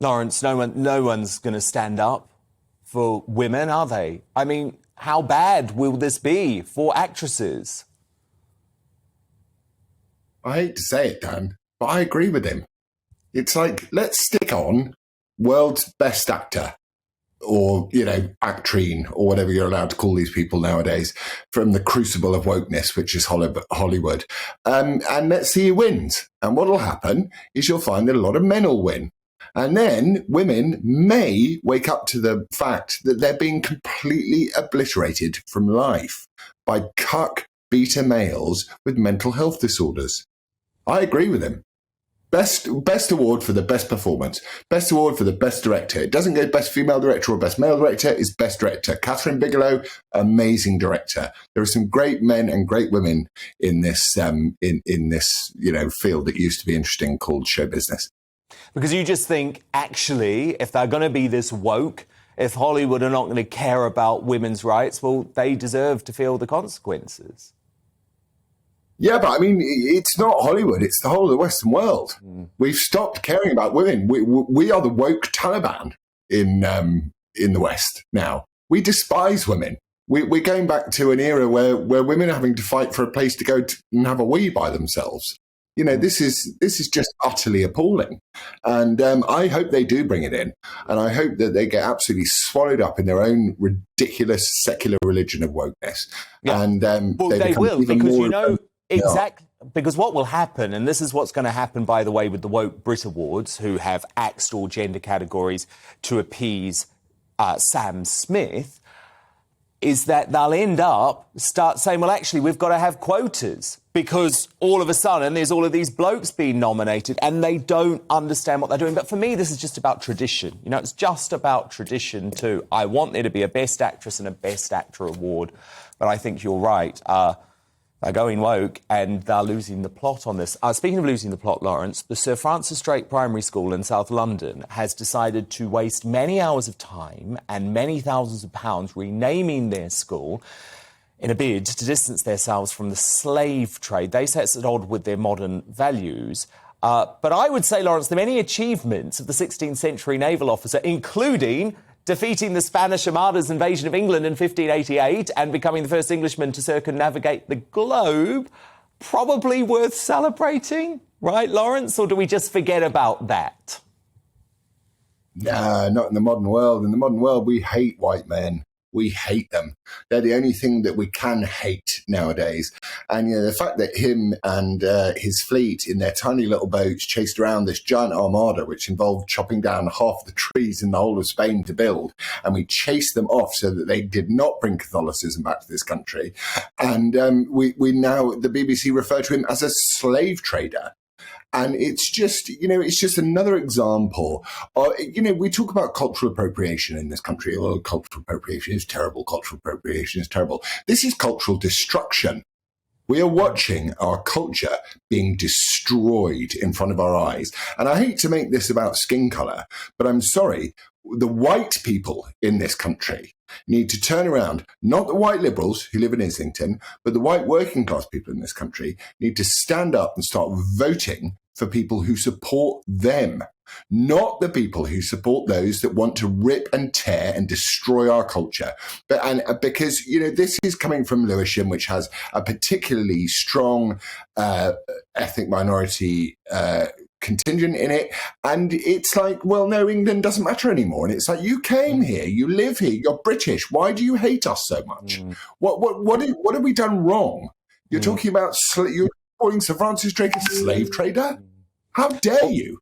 Laurence, no one's going to stand up for women, are they? I mean, how bad will this be for actresses? I hate to say it, Dan, but I agree with him. It's like, let's stick on world's best actor or, actrine or whatever you're allowed to call these people nowadays from the Crucible of Wokeness, which is Hollywood. And let's see who wins. And what will happen is you'll find that a lot of men will win. And then women may wake up to the fact that they're being completely obliterated from life by cuck beta males with mental health disorders. I agree with him. Best award for the best performance. Best award for the best director. It doesn't go best female director or best male director. It's best director. Catherine Bigelow, amazing director. There are some great men and great women in this in this field that used to be interesting called show business. Because you just think, actually, if they're going to be this woke, if Hollywood are not going to care about women's rights, well, they deserve to feel the consequences. Yeah, but I mean, it's not Hollywood. It's the whole of the Western world. We've stopped caring about women. We are the woke Taliban in the West now. We despise women. We're going back to an era where women are having to fight for a place to go and have a wee by themselves. This is just utterly appalling. And I hope they do bring it in. And I hope that they get absolutely swallowed up in their own ridiculous secular religion of wokeness. Yeah. And they will, because exactly. Because what will happen, and this is what's going to happen, by the way, with the Woke Brit Awards, who have axed all gender categories to appease Sam Smith, is that they'll end up start saying, well, actually, we've got to have quotas because all of a sudden there's all of these blokes being nominated and they don't understand what they're doing. But for me, this is just about tradition. It's just about tradition too. I want there to be a Best Actress and a Best Actor award. But I think you're right. They're going woke and they're losing the plot on this. Speaking of losing the plot, Laurence, the Sir Francis Drake Primary School in South London has decided to waste many hours of time and many thousands of pounds renaming their school in a bid to distance themselves from the slave trade. They say it's at odds with their modern values. But I would say, Laurence, the many achievements of the 16th century naval officer, including defeating the Spanish Armada's invasion of England in 1588 and becoming the first Englishman to circumnavigate the globe, probably worth celebrating, right, Laurence? Or do we just forget about that? Nah, not in the modern world. In the modern world, we hate white men. We hate them. They're the only thing that we can hate nowadays. And the fact that him and his fleet in their tiny little boats chased around this giant armada, which involved chopping down half the trees in the whole of Spain to build, and we chased them off so that they did not bring Catholicism back to this country. And we now, the BBC refer to him as a slave trader. And it's just, it's just another example. We talk about cultural appropriation in this country. Oh, cultural appropriation is terrible. Cultural appropriation is terrible. This is cultural destruction. We are watching our culture being destroyed in front of our eyes. And I hate to make this about skin color, but I'm sorry. The white people in this country need to turn around, not the white liberals who live in Islington, but the white working class people in this country need to stand up and start voting for people who support them, not the people who support those that want to rip and tear and destroy our culture. Because this is coming from Lewisham, which has a particularly strong ethnic minority contingent in it, and it's like, well, no, England doesn't matter anymore. And it's like, you came here, you live here, you're British. Why do you hate us so much? What have we done wrong? You're talking about you're calling Sir Francis Drake a slave trader? How dare you?